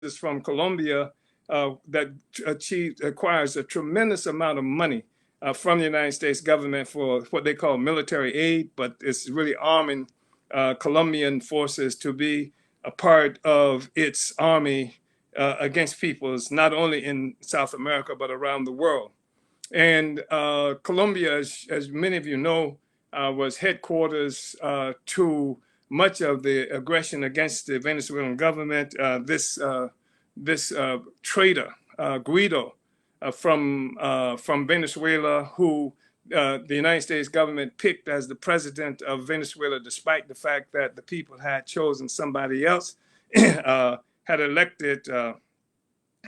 forces from Colombia that acquires a tremendous amount of money from the United States government for what they call military aid, but it's really arming Colombian forces to be a part of its army against peoples, not only in South America, but around the world. And Colombia, as many of you know, was headquarters to much of the aggression against the Venezuelan government. This traitor, Guido, from Venezuela, who the United States government picked as the president of Venezuela, despite the fact that the people had chosen somebody else, had elected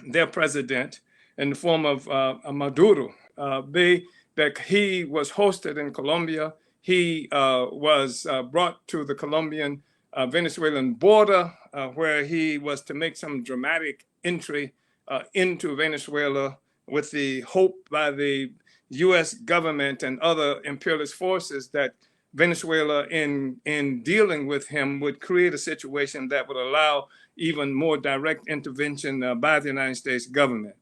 their president in the form of Maduro. That he was hosted in Colombia. He was brought to the Colombian Venezuelan border, where he was to make some dramatic entry into Venezuela with the hope by the U.S. government and other imperialist forces that Venezuela, in dealing with him, would create a situation that would allow even more direct intervention by the United States government.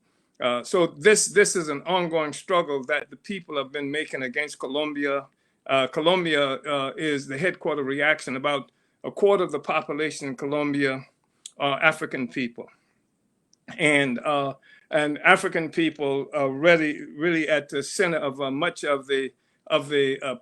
So this is an ongoing struggle that the people have been making against Colombia. Colombia is the headquarter reaction. About a quarter of the population in Colombia are African people, and African people are really at the center of much of the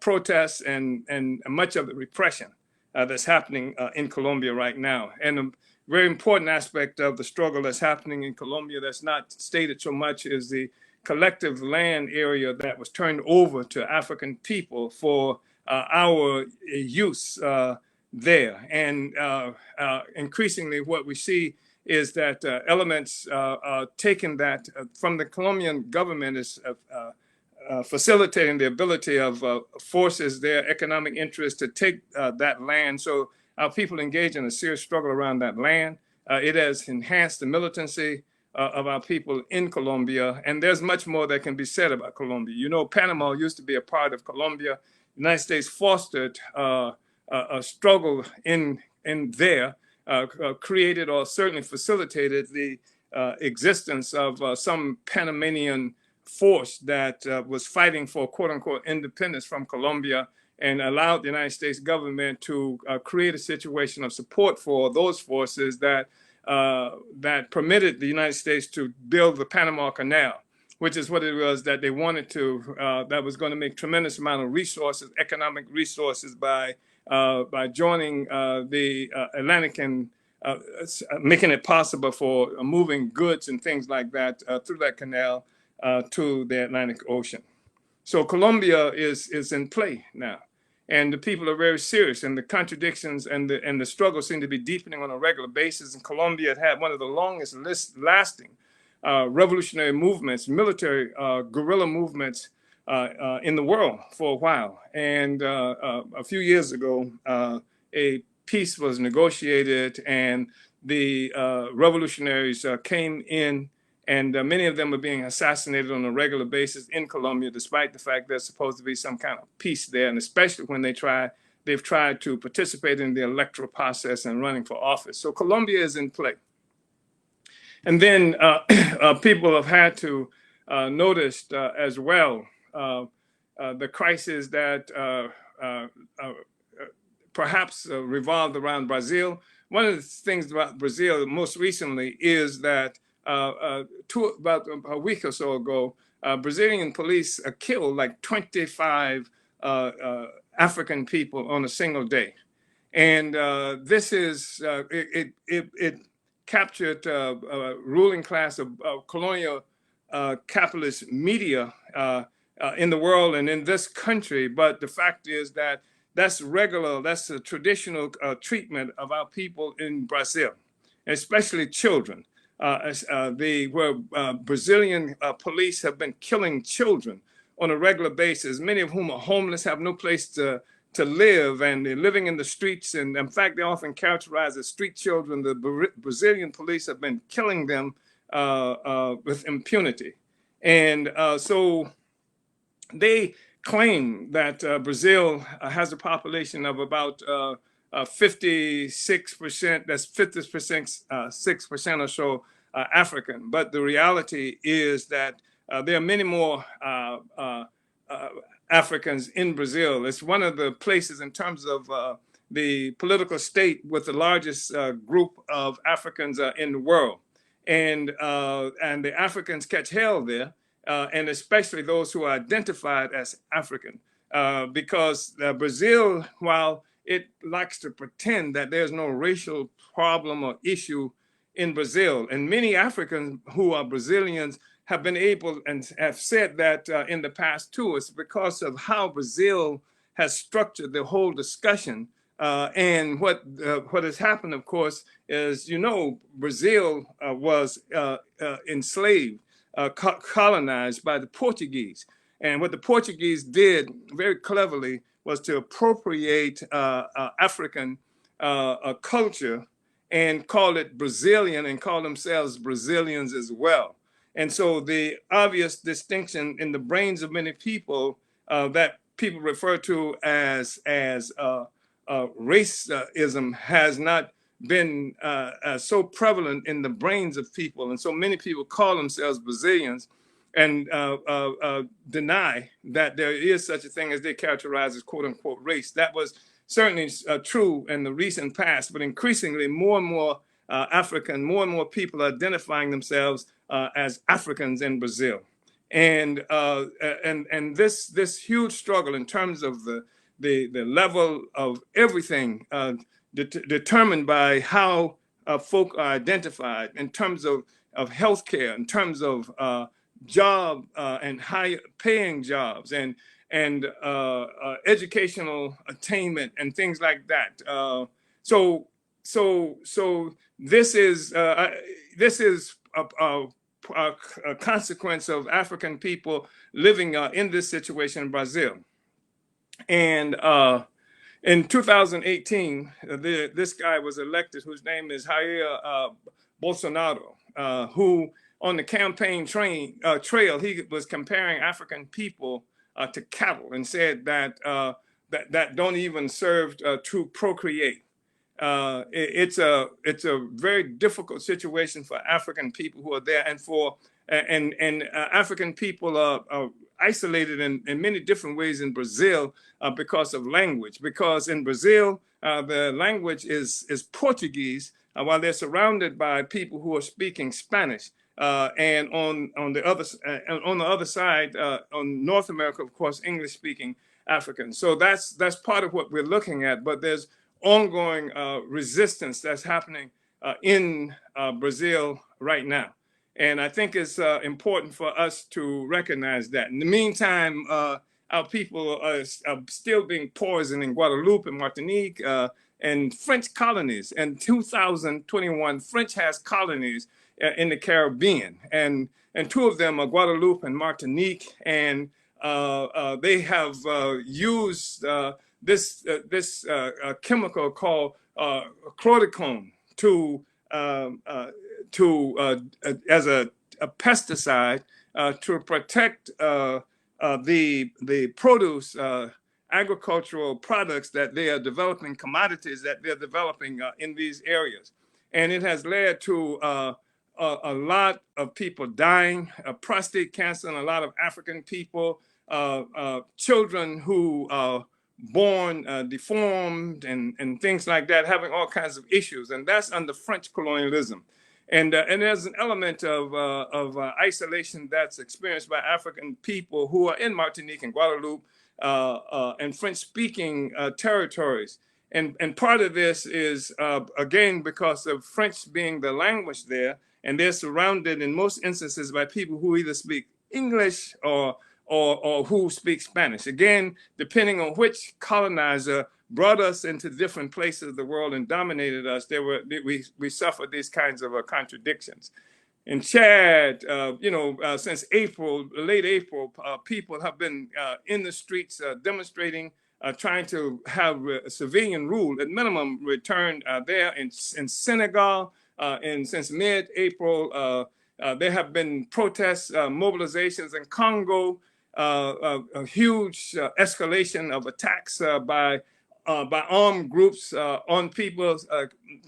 protests and much of the repression that's happening in Colombia right now. And a very important aspect of the struggle that's happening in Colombia that's not stated so much is the collective land area that was turned over to African people for our use there. And increasingly what we see is that elements taken that from the Colombian government is facilitating the ability of forces, their economic interests, to take that land. So our people engage in a serious struggle around that land. It has enhanced the militancy of our people in Colombia, and there's much more that can be said about Colombia. You know, Panama used to be a part of Colombia. The United States fostered a struggle in there, created or certainly facilitated the existence of some Panamanian force that was fighting for quote unquote independence from Colombia, and allowed the United States government to create a situation of support for those forces that permitted the United States to build the Panama Canal, which is what it was that they wanted to, that was going to make tremendous amount of resources, economic resources, by joining the Atlantic and making it possible for moving goods and things like that through that canal to the Atlantic Ocean. So Colombia is in play now, and the people are very serious, and the contradictions and the struggle seem to be deepening on a regular basis. And Colombia had one of the longest lasting revolutionary movements, military guerrilla movements in the world for a while. And a few years ago, a peace was negotiated, and the revolutionaries came in, and many of them are being assassinated on a regular basis in Colombia, despite the fact there's supposed to be some kind of peace there, and especially when they've tried to participate in the electoral process and running for office. So Colombia is in play. And then people have had to notice as well the crisis that perhaps revolved around Brazil. One of the things about Brazil most recently is that about a week or so ago, Brazilian police killed like 25 African people on a single day. And this is, it captured a ruling class of colonial capitalist media in the world and in this country. But the fact is that that's a traditional treatment of our people in Brazil, especially children. Brazilian police have been killing children on a regular basis, many of whom are homeless, have no place to live, and they're living in the streets. And in fact, they're often characterized as street children. The Brazilian police have been killing them with impunity. And so they claim that Brazil has a population of about 56%, that's 50%, 6% or so African. But the reality is that there are many more Africans in Brazil. It's one of the places in terms of the political state with the largest group of Africans in the world. And the Africans catch hell there, and especially those who are identified as African. Because Brazil, while it likes to pretend that there's no racial problem or issue in Brazil, and many Africans who are Brazilians have been able and have said that in the past too, it's because of how Brazil has structured the whole discussion. And what has happened, of course, is, Brazil was enslaved, colonized by the Portuguese. And what the Portuguese did very cleverly was to appropriate African culture and call it Brazilian and call themselves Brazilians as well. And so the obvious distinction in the brains of many people that people refer to as racism has not been so prevalent in the brains of people. And so many people call themselves Brazilians and deny that there is such a thing as they characterize as quote unquote race. That was certainly true in the recent past, but increasingly more and more African, more and more people are identifying themselves as Africans in Brazil. And this huge struggle in terms of the level of everything determined by how folk are identified in terms of healthcare, in terms of job and high paying jobs and educational attainment and things like that. So this is a consequence of African people living in this situation in Brazil. And in 2018, this guy was elected, whose name is Jair Bolsonaro, who on the campaign trail, he was comparing African people to cattle and said that that don't even serve to procreate. It's a very difficult situation for African people who are there, and for African people are isolated in many different ways in Brazil because of language. Because in Brazil, the language is Portuguese, while they're surrounded by people who are speaking Spanish. And on the other side, on North America, of course, English-speaking Africans. So that's part of what we're looking at. But there's ongoing resistance that's happening in Brazil right now. And I think it's important for us to recognize that. In the meantime, our people are still being poisoned in Guadeloupe and Martinique and French colonies. In 2021, French has colonies in the Caribbean. And two of them are Guadeloupe and Martinique. And they have used this chemical called chlordecone as a pesticide to protect the produce, agricultural products that they are developing, commodities that they're developing in these areas. And it has led to a lot of people dying, prostate cancer, and a lot of African people, children who are born deformed and things like that, having all kinds of issues. And that's under French colonialism. And there's an element of isolation that's experienced by African people who are in Martinique and Guadeloupe and French-speaking territories. And part of this is, again, because of French being the language there, and they're surrounded in most instances by people who either speak English or who speak Spanish. Again, depending on which colonizer brought us into different places of the world and dominated us, we suffered these kinds of contradictions. In Chad, since late April, people have been in the streets demonstrating, trying to have civilian rule, at minimum, returned there. In Senegal, since mid-April, there have been protests, mobilizations in Congo, a huge escalation of attacks by by armed groups on people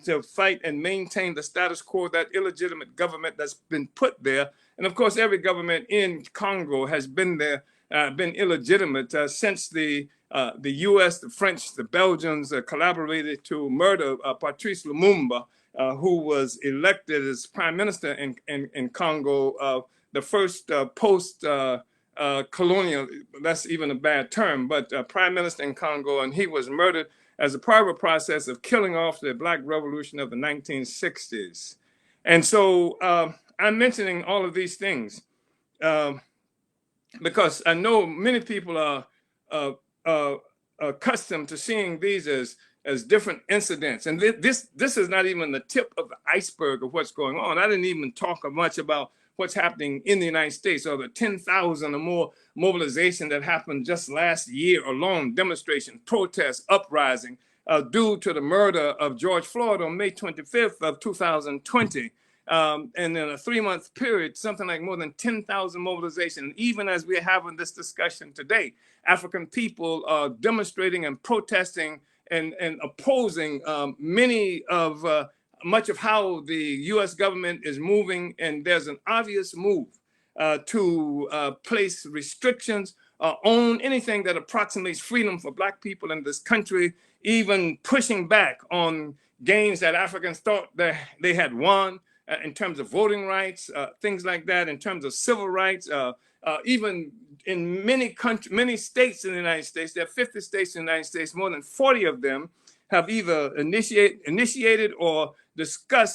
to fight and maintain the status quo, that illegitimate government that's been put there. And of course, every government in Congo has been there, been illegitimate since the U.S., the French, the Belgians collaborated to murder Patrice Lumumba, who was elected as prime minister in Congo, the first post colonial, that's even a bad term, but prime minister in Congo, and he was murdered as a part of a process of killing off the Black Revolution of the 1960s. And so I'm mentioning all of these things because I know many people are accustomed to seeing these as different incidents. And this is not even the tip of the iceberg of what's going on. I didn't even talk much about what's happening in the United States, or the 10,000 or more mobilization that happened just last year alone, demonstration, protest, uprising, due to the murder of George Floyd on May 25th of 2020. And in a 3-month period, something like more than 10,000 mobilization. Even as we're having this discussion today, African people are demonstrating and protesting and opposing much of how the U.S. government is moving, and there's an obvious move to place restrictions on anything that approximates freedom for Black people in this country, even pushing back on gains that Africans thought that they had won in terms of voting rights, things like that, in terms of civil rights, even in many states in the United States. There are 50 states in the United States, more than 40 of them have either initiated or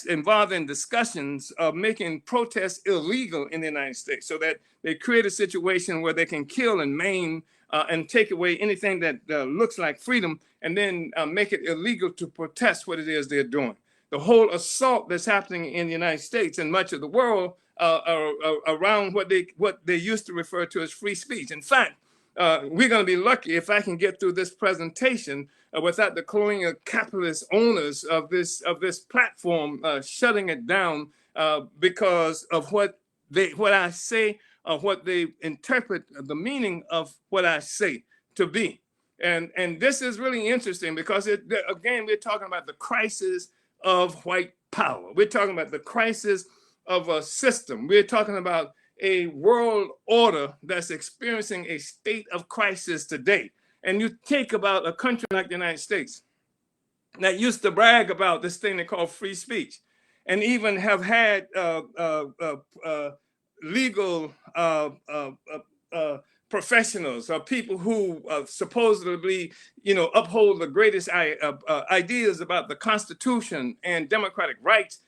involved in discussions of making protests illegal in the United States, so that they create a situation where they can kill and maim and take away anything that looks like freedom, and then make it illegal to protest what it is they're doing. The whole assault that's happening in the United States and much of the world around what they used to refer to as free speech. In fact, we're going to be lucky if I can get through this presentation without the colonial capitalist owners of this platform shutting it down because of what I say, what they interpret the meaning of what I say to be. And this is really interesting because again, we're talking about the crisis of white power. We're talking about the crisis of a system. We're talking about a world order that's experiencing a state of crisis today. And you take about a country like the United States that used to brag about this thing they call free speech, and even have had legal professionals or people who supposedly, uphold the greatest ideas about the Constitution and democratic rights.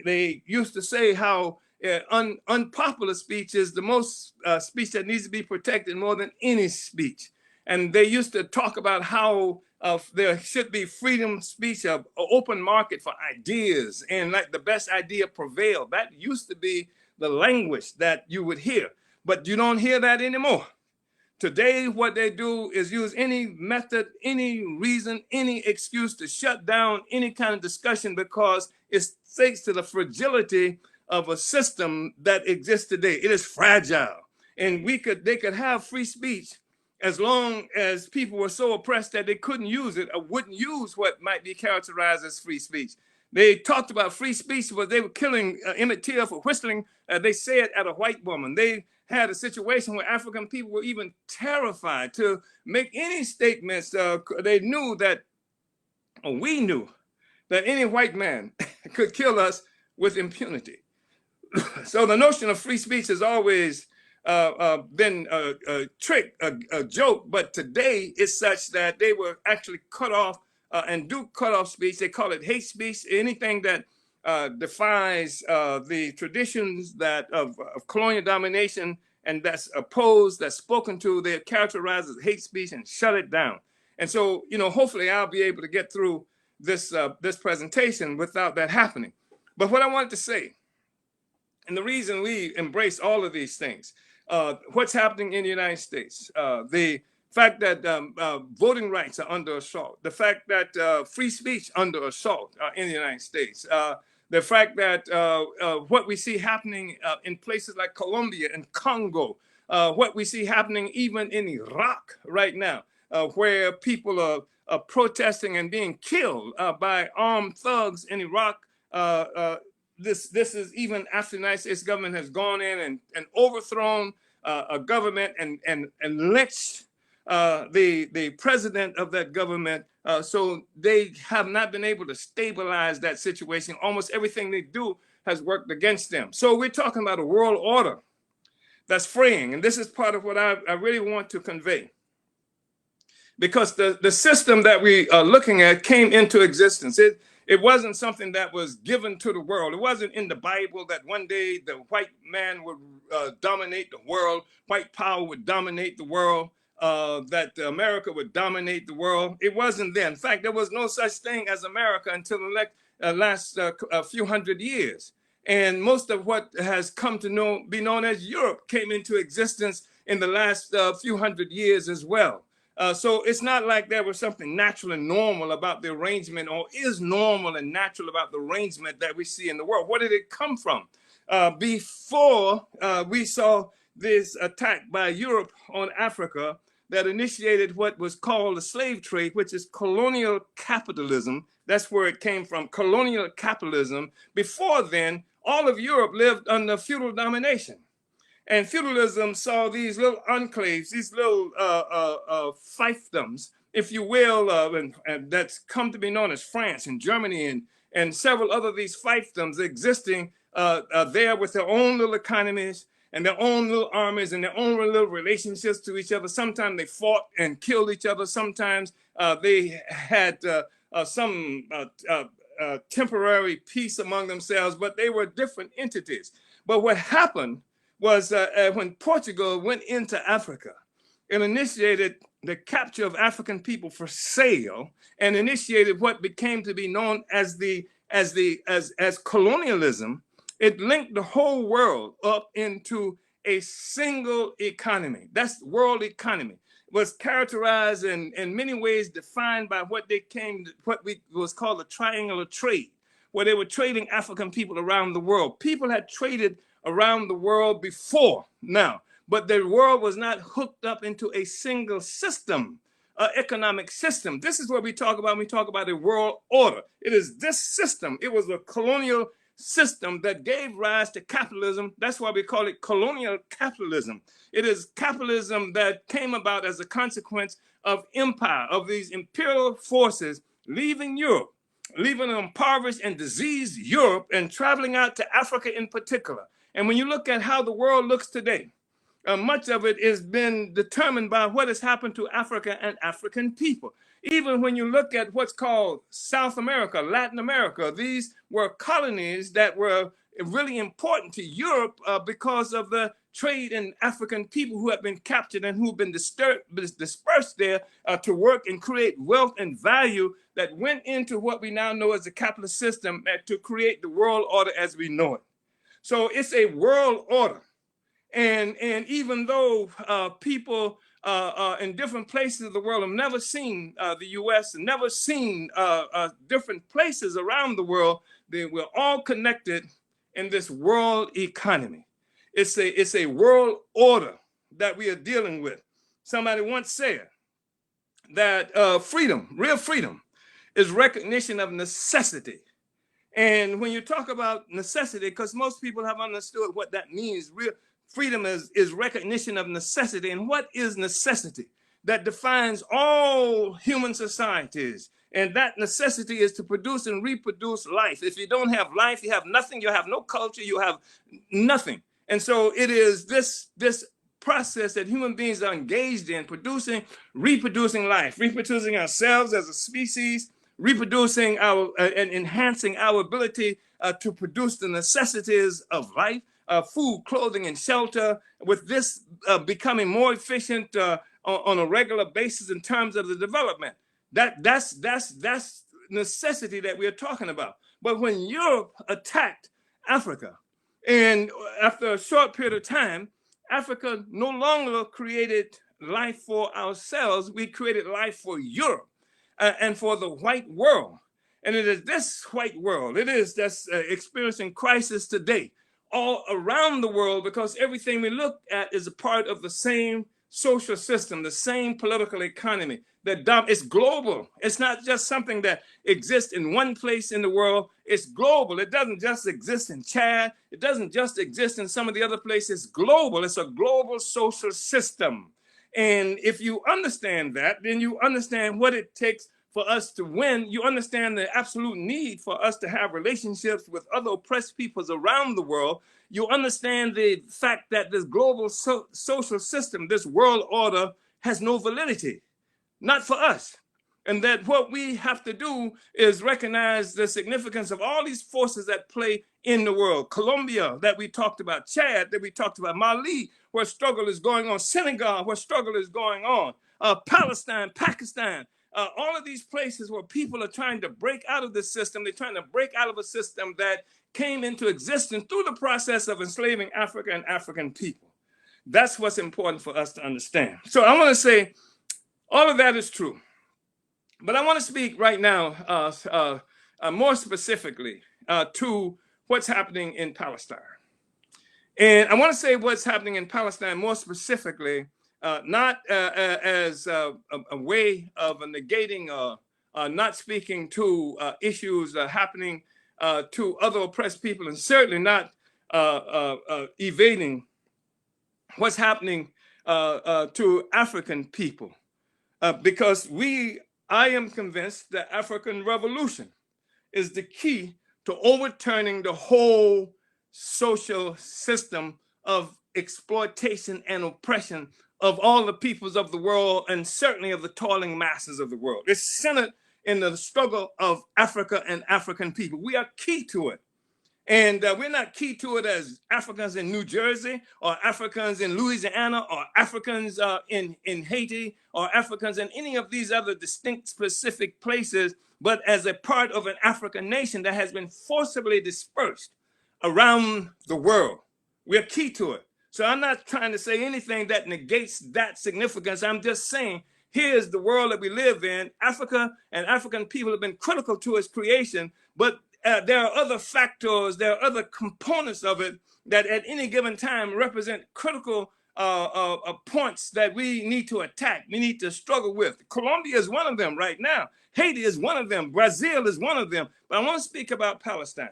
They used to say how unpopular speech is the most speech that needs to be protected more than any speech. And they used to talk about how there should be freedom of speech, an open market for ideas, and like the best idea prevail. That used to be the language that you would hear, but you don't hear that anymore. Today, what they do is use any method, any reason, any excuse to shut down any kind of discussion because it states to the fragility of a system that exists today. It is fragile, and they could have free speech as long as people were so oppressed that they couldn't use it or wouldn't use what might be characterized as free speech. They talked about free speech, but they were killing Emmett Till for whistling. They said at a white woman. They had a situation where African people were even terrified to make any statements. They knew that, or we knew, that any white man could kill us with impunity. So the notion of free speech has always been a trick, a joke, but today it's such that they were actually cut off and do cut off speech. They call it hate speech, anything that defies the traditions of colonial domination and that's opposed, that's spoken to, they're characterized as hate speech and shut it down. And so, hopefully I'll be able to get through this presentation without that happening. But what I wanted to say, and the reason we embrace all of these things, what's happening in the United States, the fact that voting rights are under assault, the fact that free speech under assault in the United States, the fact that what we see happening in places like Colombia and Congo, what we see happening even in Iraq right now, where people are protesting and being killed by armed thugs in Iraq. This is even after the United States government has gone in and overthrown a government and lynched the president of that government. So they have not been able to stabilize that situation. Almost everything they do has worked against them. So we're talking about a world order that's freeing. And this is part of what I really want to convey. Because the system that we are looking at came into existence. It wasn't something that was given to the world. It wasn't in the Bible that one day the white man would dominate the world, white power would dominate the world, that America would dominate the world. It wasn't there. In fact, there was no such thing as America until the last few hundred years. And most of what has come to be known as Europe came into existence in the last few hundred years as well. So it's not like there was something natural and normal about the arrangement, or is normal and natural about the arrangement that we see in the world. Where did it come from? Before we saw this attack by Europe on Africa that initiated what was called the slave trade, which is colonial capitalism. That's where it came from, colonial capitalism. Before then, all of Europe lived under feudal domination. And feudalism saw these little enclaves, these little fiefdoms, if you will, and that's come to be known as France and Germany and several other these fiefdoms existing there with their own little economies and their own little armies and their own little relationships to each other. Sometimes they fought and killed each other. Sometimes they had some temporary peace among themselves, but they were different entities. But what happened was when Portugal went into Africa and initiated the capture of African people for sale and initiated what became to be known as colonialism, it linked the whole world up into a single economy. That's world economy. It was characterized in many ways, defined by what was called the triangular trade, where they were trading African people around the world. People had traded around the world before now, but the world was not hooked up into a single system, economic system. This is what we talk about when we talk about a world order. It is this system. It was a colonial system that gave rise to capitalism. That's why we call it colonial capitalism. It is capitalism that came about as a consequence of empire, of these imperial forces leaving Europe, leaving an impoverished and diseased Europe and traveling out to Africa in particular. And when you look at how the world looks today, much of it has been determined by what has happened to Africa and African people. Even when you look at what's called South America, Latin America, these were colonies that were really important to Europe because of the trade in African people who have been captured and who've been dispersed there to work and create wealth and value that went into what we now know as the capitalist system to create the world order as we know it. So it's a world order. And even though people in different places of the world have never seen the U.S. and never seen different places around the world, we're all connected in this world economy. It's a world order that we are dealing with. Somebody once said that freedom, real freedom, is recognition of necessity. And when you talk about necessity, because most people have understood what that means, real freedom is recognition of necessity. And what is necessity? That defines all human societies. And that necessity is to produce and reproduce life. If you don't have life, you have nothing. You have no culture. You have nothing. And so it is this process that human beings are engaged in, producing, reproducing life, reproducing ourselves as a species, reproducing and enhancing our ability to produce the necessities of life, food, clothing, and shelter, with this becoming more efficient on a regular basis in terms of the development. That's necessity that we are talking about. But when Europe attacked Africa, and after a short period of time, Africa no longer created life for ourselves. We created life for Europe and for the white world. And it is this white world, it is that's experiencing crisis today all around the world, because everything we look at is a part of the same social system, the same political economy that it's global. It's not just something that exists in one place in the world. It's global. It doesn't just exist in Chad. It doesn't just exist in some of the other places. It's global. It's a global social system. And if you understand that, then you understand what it takes for us to win. You understand the absolute need for us to have relationships with other oppressed peoples around the world. You understand the fact that this global social system, this world order, has no validity, not for us. And that what we have to do is recognize the significance of all these forces that play in the world. Colombia, that we talked about, Chad, that we talked about, Mali, where struggle is going on, Senegal, where struggle is going on, Palestine, Pakistan, all of these places where people are trying to break out of the system. They're trying to break out of a system that came into existence through the process of enslaving Africa and African people. That's what's important for us to understand. So I want to say all of that is true. But I want to speak right now more specifically to what's happening in Palestine. And I want to say what's happening in Palestine more specifically, not as a way of negating or not speaking to issues happening to other oppressed people, and certainly not evading what's happening to African people. Because I am convinced that African revolution is the key to overturning the whole social system of exploitation and oppression of all the peoples of the world, and certainly of the toiling masses of the world. It's centered in the struggle of Africa and African people. We are key to it. And we're not key to it as Africans in New Jersey, or Africans in Louisiana, or Africans in Haiti, or Africans in any of these other distinct specific places, but as a part of an African nation that has been forcibly dispersed around the world. We're key to it. So I'm not trying to say anything that negates that significance. I'm just saying, here's the world that we live in. Africa and African people have been critical to its creation, but there are other factors, there are other components of it that at any given time represent critical points that we need to attack, we need to struggle with. Colombia is one of them right now. Haiti is one of them. Brazil is one of them. But I want to speak about Palestine.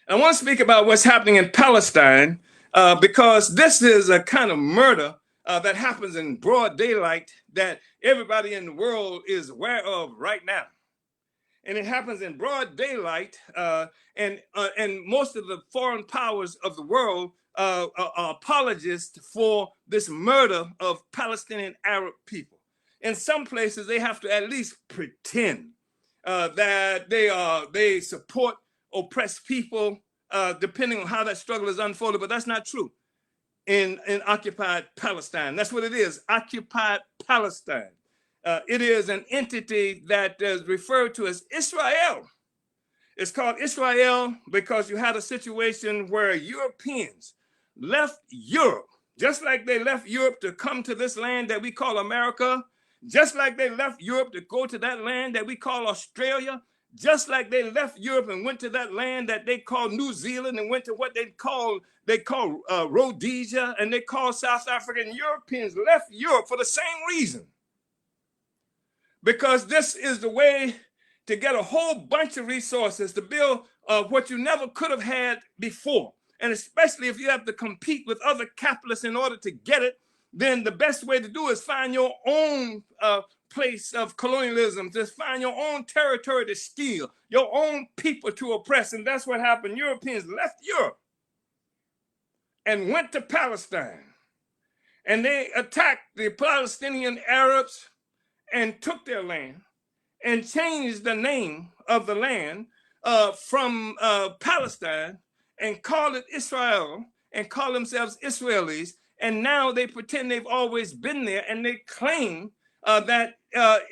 I want to speak about what's happening in Palestine because this is a kind of murder that happens in broad daylight that everybody in the world is aware of right now. And it happens in broad daylight, and most of the foreign powers of the world are apologists for this murder of Palestinian Arab people. In some places, they have to at least pretend that they support oppressed people, depending on how that struggle is unfolded. But that's not true in occupied Palestine. That's what it is, occupied Palestine. It is an entity that is referred to as Israel. It's called Israel because you had a situation where Europeans left Europe, just like they left Europe to come to this land that we call America, just like they left Europe to go to that land that we call Australia, just like they left Europe and went to that land that they call New Zealand and went to what they call Rhodesia, and they call South Africa. And Europeans left Europe for the same reason. Because this is the way to get a whole bunch of resources to build what you never could have had before. And especially if you have to compete with other capitalists in order to get it, then the best way to do is find your own place of colonialism, just find your own territory to steal, your own people to oppress. And that's what happened. Europeans left Europe and went to Palestine. And they attacked the Palestinian Arabs and took their land and changed the name of the land from Palestine and called it Israel and call themselves Israelis. And now they pretend they've always been there, and they claim that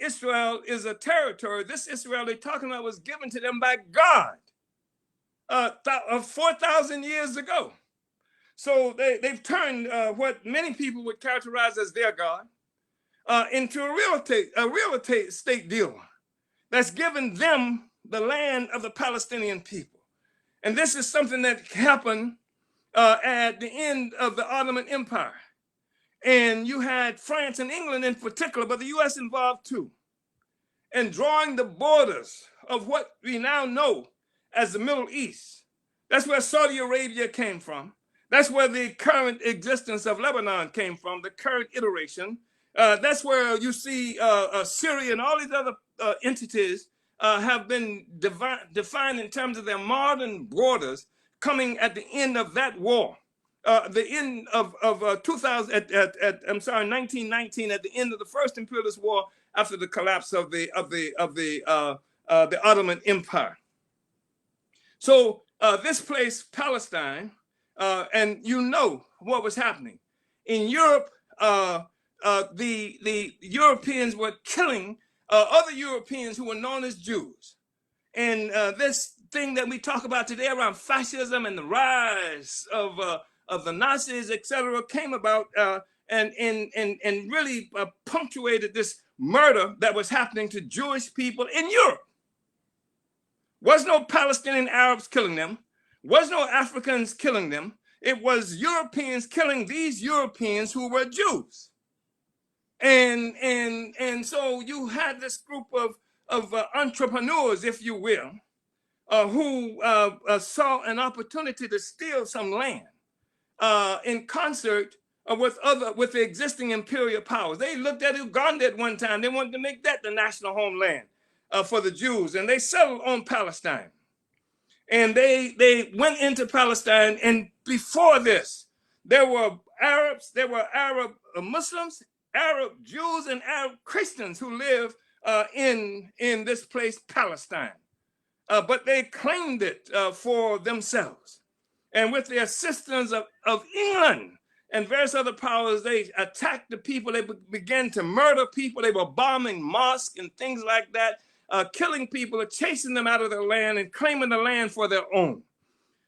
Israel is a territory. This Israel they're talking about was given to them by God 4,000 years ago. So they've turned what many people would characterize as their God into a real estate deal that's given them the land of the Palestinian people. And this is something that happened at the end of the Ottoman Empire. And you had France and England in particular, but the U.S. involved too, and drawing the borders of what we now know as the Middle East. That's where Saudi Arabia came from. That's where the current existence of Lebanon came from, the current iteration. That's where you see Syria and all these other entities have been defined in terms of their modern borders coming at the end of that war. The end of 1919, at the end of the first imperialist war after the collapse of the Ottoman Empire. So this place, Palestine, and you know what was happening in Europe. The Europeans were killing other Europeans who were known as Jews, and this thing that we talk about today around fascism and the rise of the Nazis, etc., came about and really punctuated this murder that was happening to Jewish people in Europe. Was no Palestinian Arabs killing them, was no Africans killing them. It was Europeans killing these Europeans who were Jews. And so you had this group of entrepreneurs, if you will, who saw an opportunity to steal some land in concert with the existing imperial powers. They looked at Uganda at one time. They wanted to make that the national homeland for the Jews, and they settled on Palestine. And they went into Palestine, and before this, there were Arabs, there were Arab Muslims, Arab Jews, and Arab Christians who lived in this place, Palestine. But they claimed it for themselves. And with the assistance of England and various other powers, they attacked the people. They began to murder people. They were bombing mosques and things like that, killing people, chasing them out of their land and claiming the land for their own.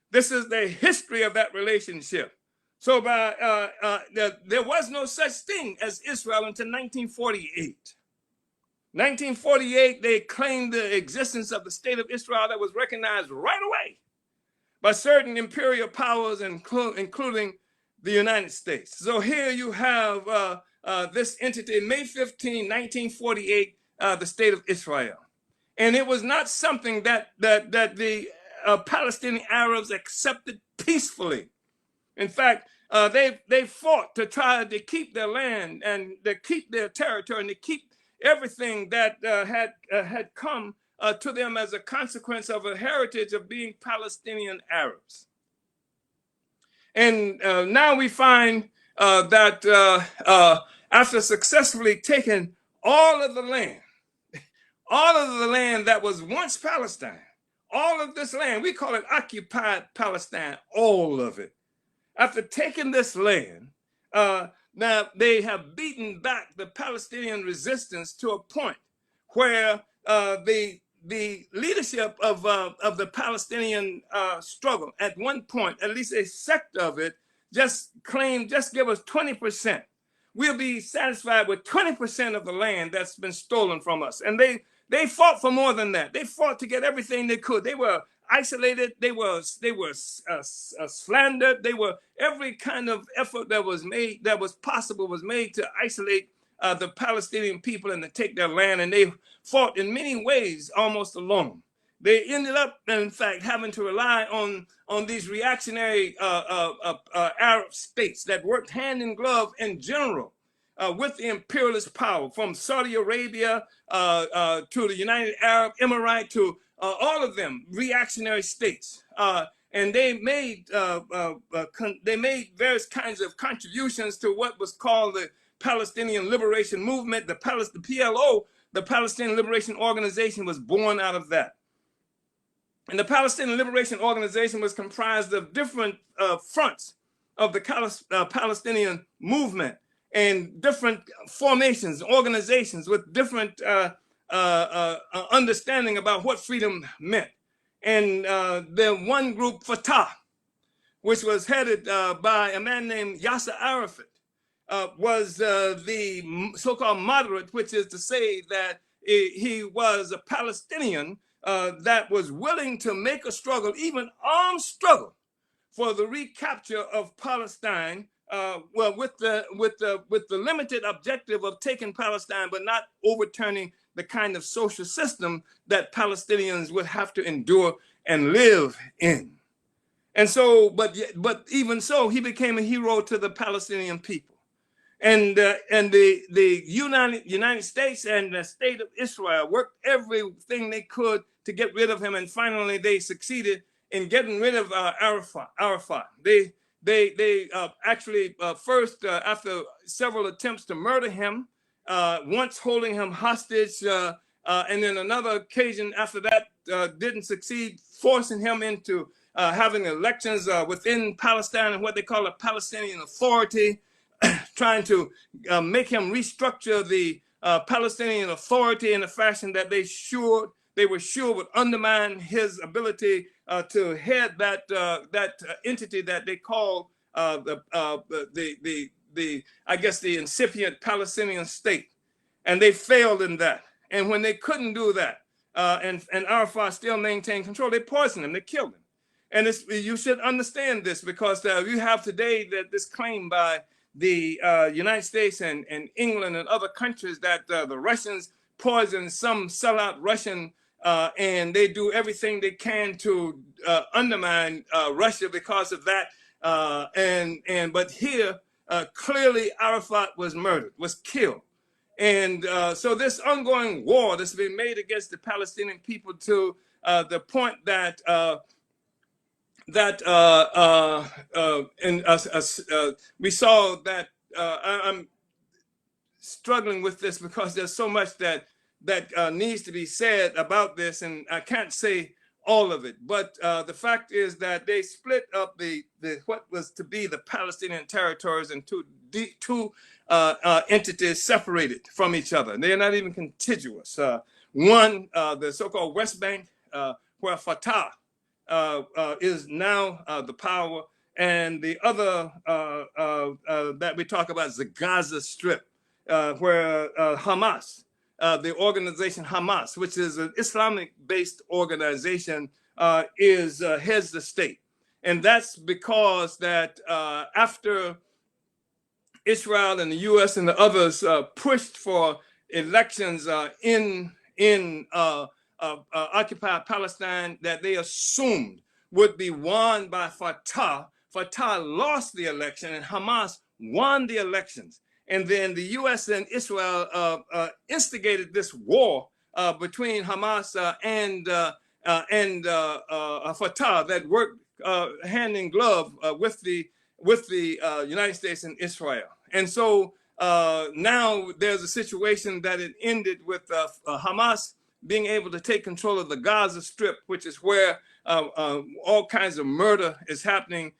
This is the history of that relationship. So there was no such thing as Israel until 1948. 1948, they claimed the existence of the state of Israel that was recognized right away by certain imperial powers, including the United States. So here you have this entity, May 15, 1948, the state of Israel. And it was not something that the Palestinian Arabs accepted peacefully. In fact, they fought to try to keep their land and to keep their territory and to keep everything that had come to them as a consequence of a heritage of being Palestinian Arabs. And now we find that after successfully taking all of the land that was once Palestine, all of this land, we call it occupied Palestine, all of it. After taking this land, now they have beaten back the Palestinian resistance to a point where the leadership of the Palestinian struggle at one point, at least a sector of it, just claimed, just give us 20%. We'll be satisfied with 20% of the land that's been stolen from us. And they fought for more than that. They fought to get everything they could. They were isolated. They were slandered. They were every kind of effort that was made, that was possible, was made to isolate the Palestinian people and to take their land. And they fought in many ways almost alone. They ended up, in fact, having to rely on these reactionary Arab states that worked hand in glove in general with the imperialist power, from Saudi Arabia to the United Arab Emirates, to all of them reactionary states. And they made various kinds of contributions to what was called the Palestinian Liberation Movement. The PLO, the Palestinian Liberation Organization, was born out of that. And the Palestinian Liberation Organization was comprised of different fronts of the Palestinian movement and different formations, organizations with different understanding about what freedom meant. And the one group, Fatah, which was headed by a man named Yasser Arafat, was the so-called moderate, which is to say that he was a Palestinian that was willing to make a struggle, even armed struggle, for the recapture of Palestine well, with the limited objective of taking Palestine, but not overturning the kind of social system that Palestinians would have to endure and live in. And so, but even so, he became a hero to the Palestinian people. And the United States and the state of Israel worked everything they could to get rid of him, and finally they succeeded in getting rid of Arafat. They actually first, after several attempts to murder him, once holding him hostage, and then another occasion after that didn't succeed, forcing him into having elections within Palestine and what they call a Palestinian Authority, trying to make him restructure the Palestinian Authority in a fashion that they were sure would undermine his ability to head that entity that they call I guess the incipient Palestinian state, and they failed in that. And when they couldn't do that, and Arafat still maintained control, they poisoned him, they killed him. And you should understand this, because you have today this claim by the United States and England and other countries that the Russians poisoned some sellout Russian, and they do everything they can to undermine Russia because of that. But here, clearly Arafat was murdered, was killed. And so this ongoing war that's been made against the Palestinian people to the point that we saw that I'm struggling with this because there's so much that needs to be said about this, and I can't say all of it. But the fact is that they split up the what was to be the Palestinian territories into two entities separated from each other. And they're not even contiguous. One, the so-called West Bank, where Fatah is now the power, and the other that we talk about is the Gaza Strip, where Hamas, the organization Hamas, which is an Islamic-based organization, heads the state. And that's because that after Israel and the U.S. and the others pushed for elections in occupied Palestine that they assumed would be won by Fatah. Fatah lost the election and Hamas won the elections. And then the U.S. and Israel instigated this war between Hamas and Fatah that worked hand in glove with the United States and Israel. And so now there's a situation that it ended with Hamas being able to take control of the Gaza Strip, which is where all kinds of murder is happening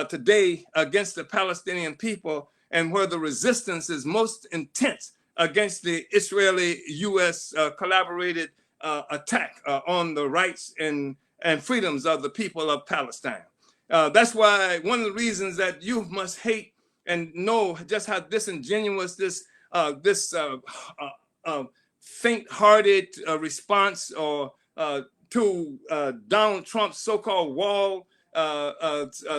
today against the Palestinian people, and where the resistance is most intense against the Israeli-U.S. Collaborated attack on the rights and freedoms of the people of Palestine. That's why one of the reasons that you must hate and know just how disingenuous this faint-hearted response or to Donald Trump's so-called wall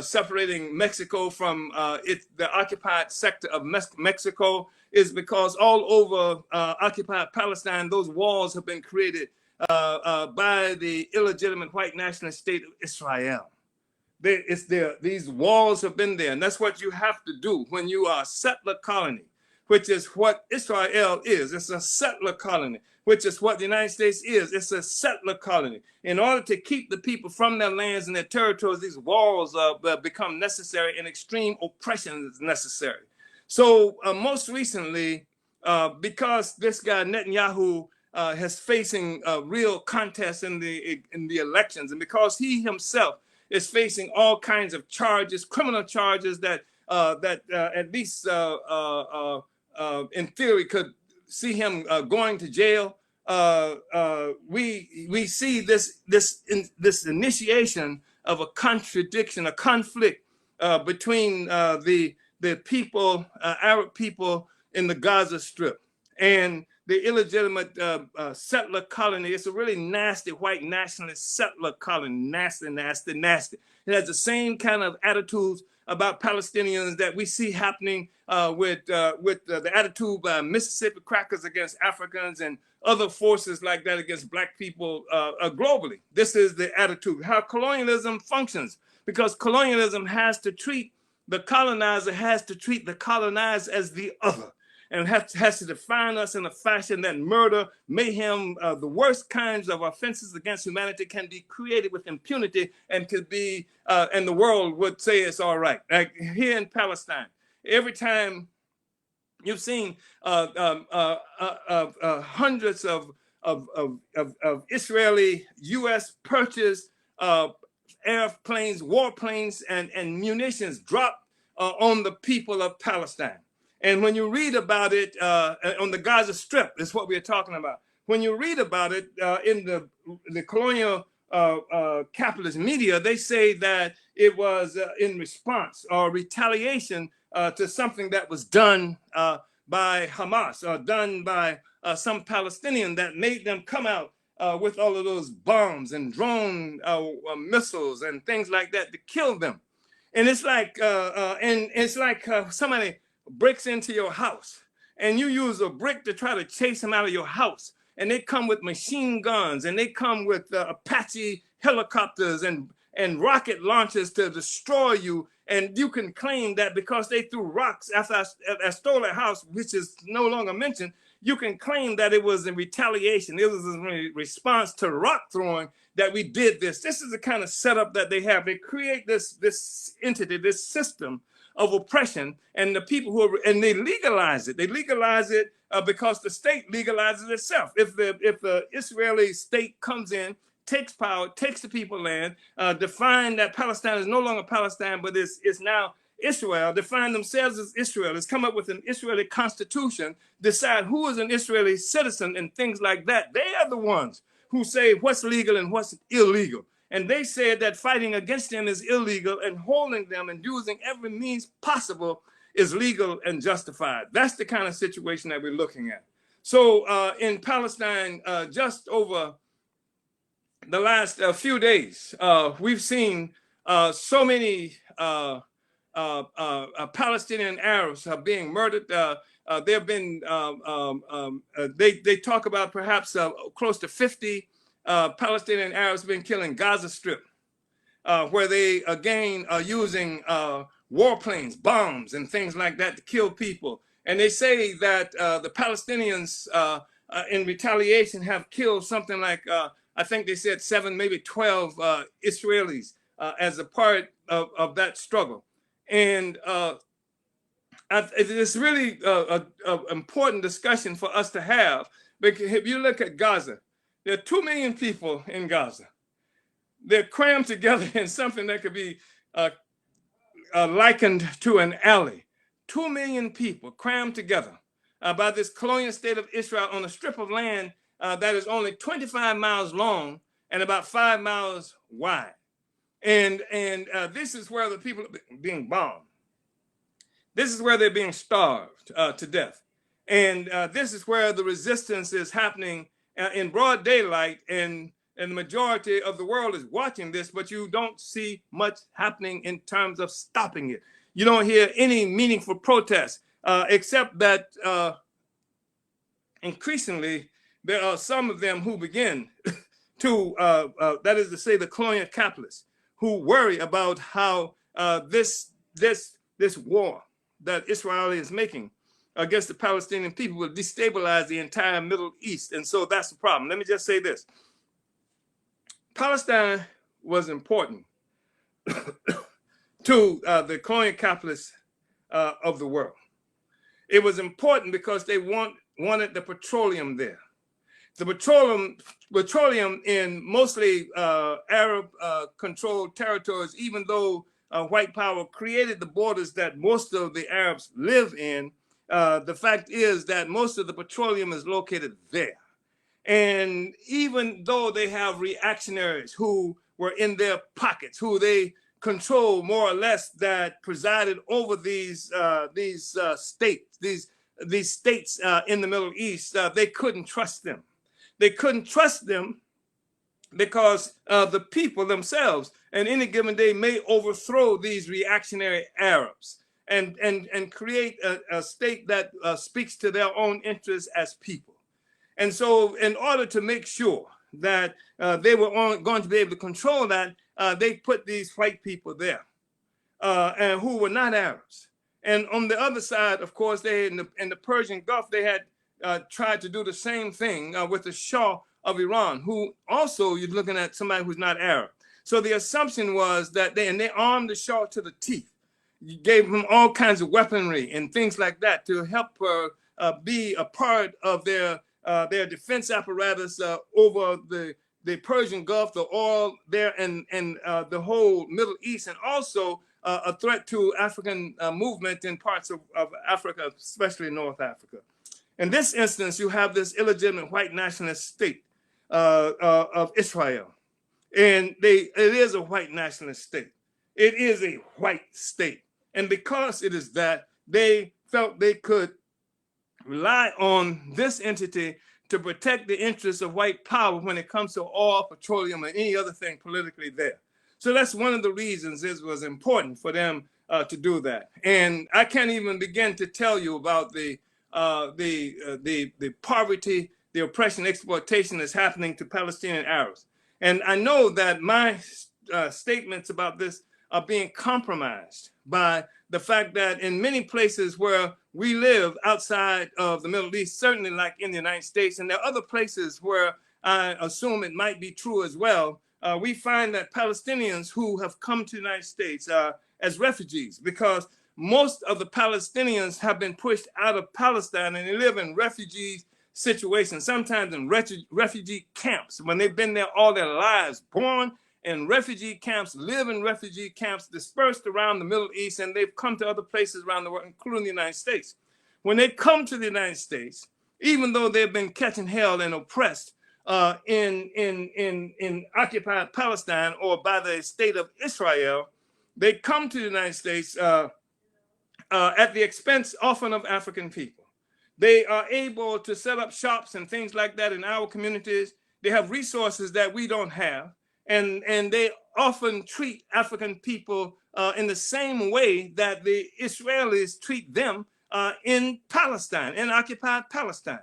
separating Mexico from the occupied sector of Mexico is because all over occupied Palestine, those walls have been created by the illegitimate white nationalist state of Israel. These walls have been there, and that's what you have to do when you are a settler colony, which is what Israel is. It's a settler colony, which is what the United States is. It's a settler colony. In order to keep the people from their lands and their territories, these walls become necessary, and extreme oppression is necessary. So most recently, because this guy Netanyahu has facing real contests in the elections, and because he himself is facing all kinds of charges, criminal charges that at least in theory could see him going to jail. We see this initiation of a contradiction, a conflict between the people, Arab people in the Gaza Strip, and the illegitimate settler colony. It's a really nasty white nationalist settler colony. Nasty, nasty, nasty. It has the same kind of attitudes about Palestinians that we see happening with the attitude by Mississippi crackers against Africans and other forces like that against black people globally. This is the attitude, how colonialism functions, because colonialism has to treat the colonizer, has to treat the colonized as the other, and has to define us in a fashion that murder, mayhem, the worst kinds of offenses against humanity can be created with impunity and could be, and the world would say it's all right. Like here in Palestine, every time you've seen hundreds of Israeli U.S. purchased airplanes, warplanes, and munitions dropped on the people of Palestine. And when you read about it on the Gaza Strip, is what we're talking about. When you read about it in the colonial capitalist media, they say that it was in response or retaliation to something that was done by Hamas or done by some Palestinian that made them come out with all of those bombs and drone missiles and things like that to kill them. And it's like somebody breaks into your house and you use a brick to try to chase them out of your house, and they come with machine guns and they come with Apache helicopters and rocket launchers to destroy you, and you can claim that because they threw rocks after I stole a house, which is no longer mentioned, you can claim that it was in retaliation. It was in response to rock throwing that we did this. This is the kind of setup that they have. They create this entity, this system of oppression, and the people and they legalize it. They legalize it because the state legalizes itself. If the Israeli state comes in, takes power, takes the people land, define that Palestine is no longer Palestine, but it's now Israel, define themselves as Israel, has come up with an Israeli constitution, decide who is an Israeli citizen and things like that. They are the ones who say what's legal and what's illegal. And they said that fighting against them is illegal and holding them and using every means possible is legal and justified. That's the kind of situation that we're looking at. So in Palestine, just over the last few days, we've seen so many Palestinian Arabs are being murdered. There have been, they talk about perhaps close to 50 Palestinian Arabs been killed in Gaza Strip, where they again are using warplanes, bombs, and things like that to kill people. And they say that the Palestinians in retaliation have killed something like, I think they said 7, maybe 12 Israelis as a part of that struggle. And it's really an important discussion for us to have, because if you look at Gaza, there are 2 million people in Gaza. They're crammed together in something that could be likened to an alley. 2 million people crammed together by this colonial state of Israel on a strip of land that is only 25 miles long and about 5 miles wide. And this is where the people are being bombed. This is where they're being starved to death. And this is where the resistance is happening in broad daylight, and the majority of the world is watching this, but you don't see much happening in terms of stopping it. You don't hear any meaningful protests, except that increasingly there are some of them who begin to, that is to say, the colonial capitalists, who worry about how this war that Israel is making against the Palestinian people will destabilize the entire Middle East. And so that's the problem. Let me just say this. Palestine was important to the colonial capitalists of the world. It was important because they wanted the petroleum there. The petroleum in mostly Arab-controlled territories, even though white power created the borders that most of the Arabs live in, the fact is that most of the petroleum is located there. And even though they have reactionaries who were in their pockets, who they control more or less, that presided over these states, these states in the Middle East, they couldn't trust them. They couldn't trust them because the people themselves and any given day may overthrow these reactionary Arabs and create a state that speaks to their own interests as people. And so in order to make sure that they were going to be able to control that, they put these white people there and who were not Arabs. And on the other side, of course, they in the Persian Gulf, they had tried to do the same thing with the Shah of Iran, who also you're looking at somebody who's not Arab. So the assumption was that they armed the Shah to the teeth. You gave him all kinds of weaponry and things like that to help be a part of their defense apparatus over the Persian Gulf, the oil there, and the whole Middle East, and also a threat to African movement in parts of Africa, especially North Africa. In this instance, you have this illegitimate white nationalist state of Israel. And it is a white nationalist state. It is a white state. And because it is that, they felt they could rely on this entity to protect the interests of white power when it comes to oil, petroleum, and any other thing politically there. So that's one of the reasons it was important for them to do that. And I can't even begin to tell you about the poverty, the oppression, exploitation that's happening to Palestinian Arabs. And I know that my statements about this are being compromised by the fact that in many places where we live outside of the Middle East, certainly like in the United States, and there are other places where I assume it might be true as well, we find that Palestinians who have come to the United States as refugees, because most of the Palestinians have been pushed out of Palestine and they live in refugee situations, sometimes in refugee camps, when they've been there all their lives, born in refugee camps, live in refugee camps, dispersed around the Middle East, and they've come to other places around the world, including the United States. When they come to the United States, even though they've been catching hell and oppressed in occupied Palestine or by the state of Israel, they come to the United States at the expense often of African people. They are able to set up shops and things like that in our communities. They have resources that we don't have. And they often treat African people in the same way that the Israelis treat them in Palestine, in occupied Palestine.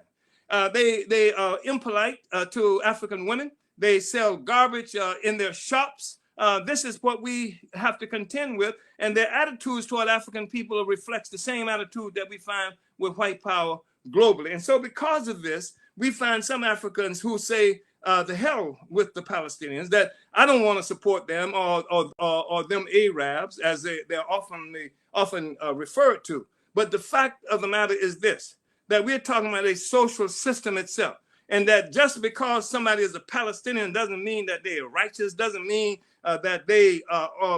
They are impolite to African women. They sell garbage in their shops. This is what we have to contend with. And their attitudes toward African people reflects the same attitude that we find with white power globally. And so because of this, we find some Africans who say, the hell with the Palestinians, that I don't want to support them or them Arabs, as they're often referred to. But the fact of the matter is this, that we're talking about a social system itself. And that just because somebody is a Palestinian doesn't mean that they are righteous, doesn't mean that they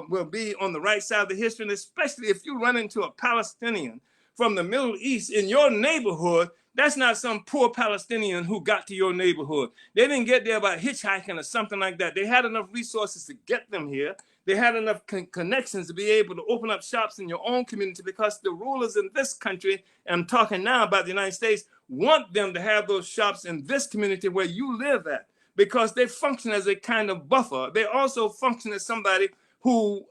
will be on the right side of the history. And especially if you run into a Palestinian from the Middle East in your neighborhood, that's not some poor Palestinian who got to your neighborhood. They didn't get there by hitchhiking or something like that. They had enough resources to get them here. They had enough connections to be able to open up shops in your own community, because the rulers in this country, and I'm talking now about the United States, want them to have those shops in this community where you live at, because they function as a kind of buffer. They also function as somebody who,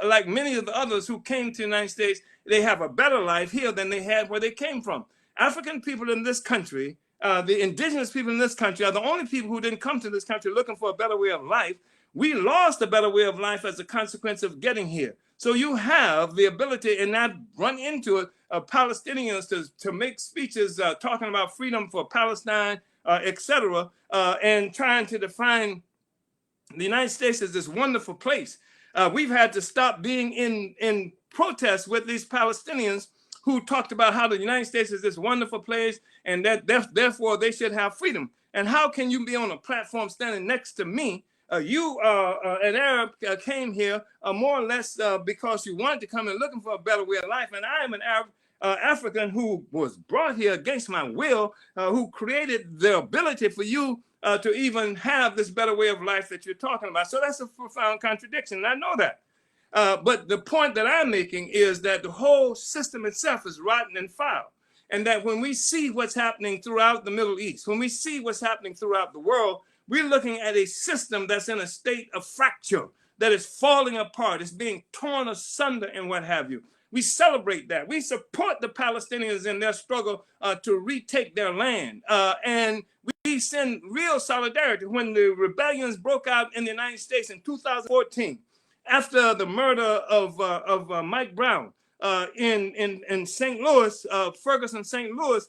like many of the others who came to the United States, they have a better life here than they had where they came from. African people in this country, the indigenous people in this country, are the only people who didn't come to this country looking for a better way of life. We lost a better way of life as a consequence of getting here. So you have the ability, and not run into it, Palestinians to make speeches talking about freedom for Palestine, etc., and trying to define the United States as this wonderful place. We've had to stop being in protest with these Palestinians who talked about how the United States is this wonderful place and that therefore they should have freedom. And how can you be on a platform standing next to me? You, an Arab, came here more or less because you wanted to come and looking for a better way of life. And I am an Arab African who was brought here against my will, who created the ability for you to even have this better way of life that you're talking about. So that's a profound contradiction, and I know that. But the point that I'm making is that the whole system itself is rotten and foul. And that when we see what's happening throughout the Middle East, when we see what's happening throughout the world, We're looking at a system that's in a state of fracture, that is falling apart, it's being torn asunder and what have you. We celebrate that. We support the Palestinians in their struggle to retake their land. And we send real solidarity. When the rebellions broke out in the United States in 2014, after the murder of Mike Brown in St. Louis, Ferguson, St. Louis,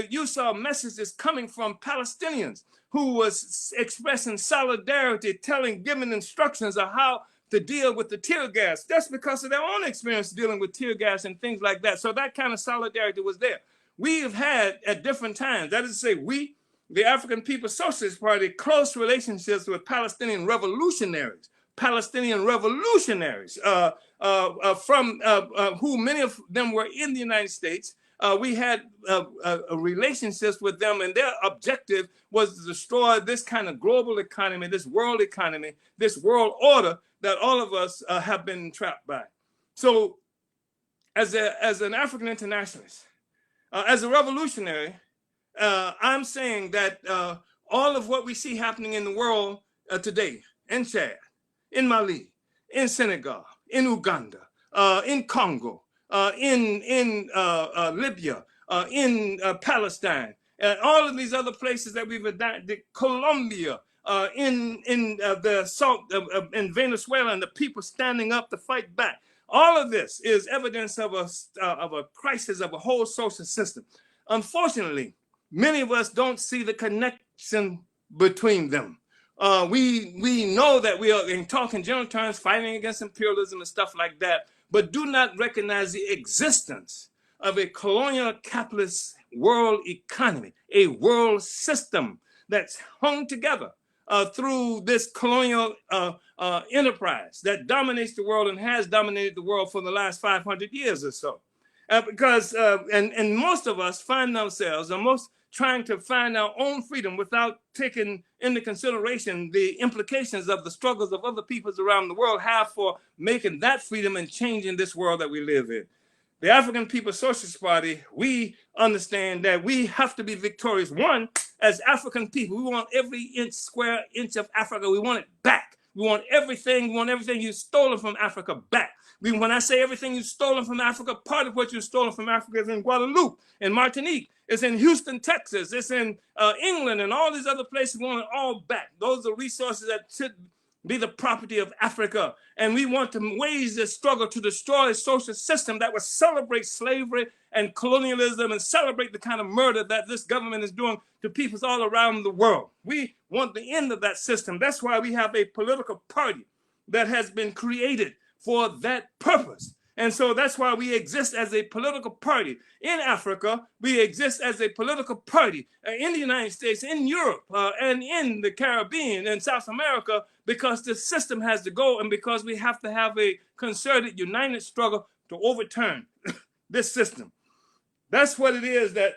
you saw messages coming from Palestinians who was expressing solidarity, giving instructions of how to deal with the tear gas. That's because of their own experience dealing with tear gas and things like that. So that kind of solidarity was there. We have had at different times, that is to say, we, the African People's Socialist Party, close relationships with Palestinian revolutionaries from who many of them were in the United States. We had relationships with them, and their objective was to destroy this kind of global economy, this world order that all of us have been trapped by. So as an African internationalist, as a revolutionary, I'm saying that all of what we see happening in the world today, in Chad, in Mali, in Senegal, in Uganda, in Congo, in Libya, in Palestine, and all of these other places that we've adopted, Colombia, in Venezuela, and the people standing up to fight back. All of this is evidence of a crisis of a whole social system. Unfortunately, many of us don't see the connection between them. We know that we are, in talking general terms, fighting against imperialism and stuff like that, but do not recognize the existence of a colonial capitalist world economy, a world system that's hung together through this colonial enterprise that dominates the world and has dominated the world for the last 500 years or so. Because most of us find ourselves, trying to find our own freedom without taking into consideration the implications of the struggles of other peoples around the world have for making that freedom and changing this world that we live in. The African People's Socialist Party, we understand that we have to be victorious. One, as African people, we want every square inch of Africa, we want it back. We want everything you've stolen from Africa back. When I say everything you've stolen from Africa, part of what you've stolen from Africa is in Guadeloupe, in Martinique, it's in Houston, Texas, it's in England, and all these other places. We want it all back. Those are resources that should be the property of Africa. And we want to wage this struggle to destroy a social system that would celebrate slavery and colonialism and celebrate the kind of murder that this government is doing to peoples all around the world. We want the end of that system. That's why we have a political party that has been created for that purpose. And so that's why we exist as a political party. In Africa, we exist as a political party in the United States, in Europe, and in the Caribbean and South America, because the system has to go and because we have to have a concerted, united struggle to overturn this system. That's what it is that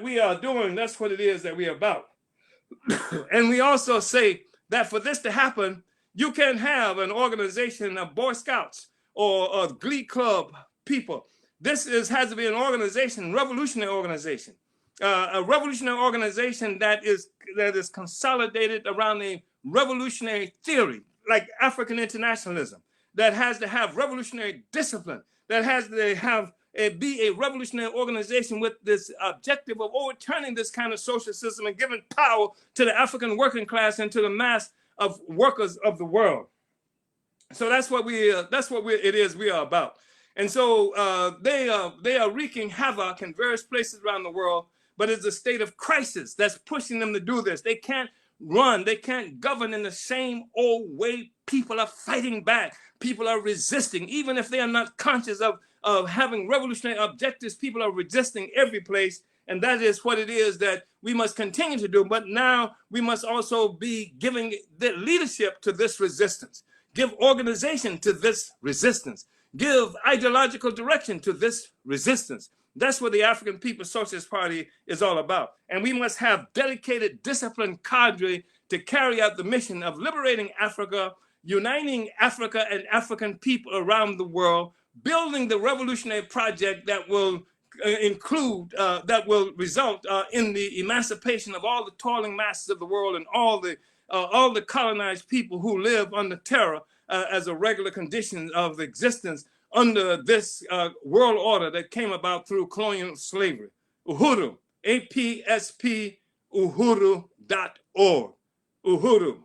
we are doing. That's what it is that we are about. And we also say that for this to happen, you can't have an organization of Boy Scouts or a Glee Club people. This has to be an organization, revolutionary organization, a revolutionary organization that is consolidated around a revolutionary theory, like African internationalism, that has to have revolutionary discipline, that has to be a revolutionary organization with this objective of overturning this kind of social system and giving power to the African working class and to the mass of workers of the world. So that's what we are about. And so they are wreaking havoc in various places around the world, but it's a state of crisis that's pushing them to do this. They can't run, they can't govern in the same old way. People are fighting back, people are resisting, even if they are not conscious of having revolutionary objectives. People are resisting every place, and that is what it is that we must continue to do. But now we must also be giving the leadership to this resistance. Give organization to this resistance. Give ideological direction to this resistance. That's what the African People's Socialist Party is all about. And we must have dedicated, disciplined cadre to carry out the mission of liberating Africa, uniting Africa and African people around the world, building the revolutionary project that will that will result in the emancipation of all the toiling masses of the world and all the colonized people who live under terror as a regular condition of existence under this world order that came about through colonial slavery. Uhuru, APSP, uhuru.org. Uhuru.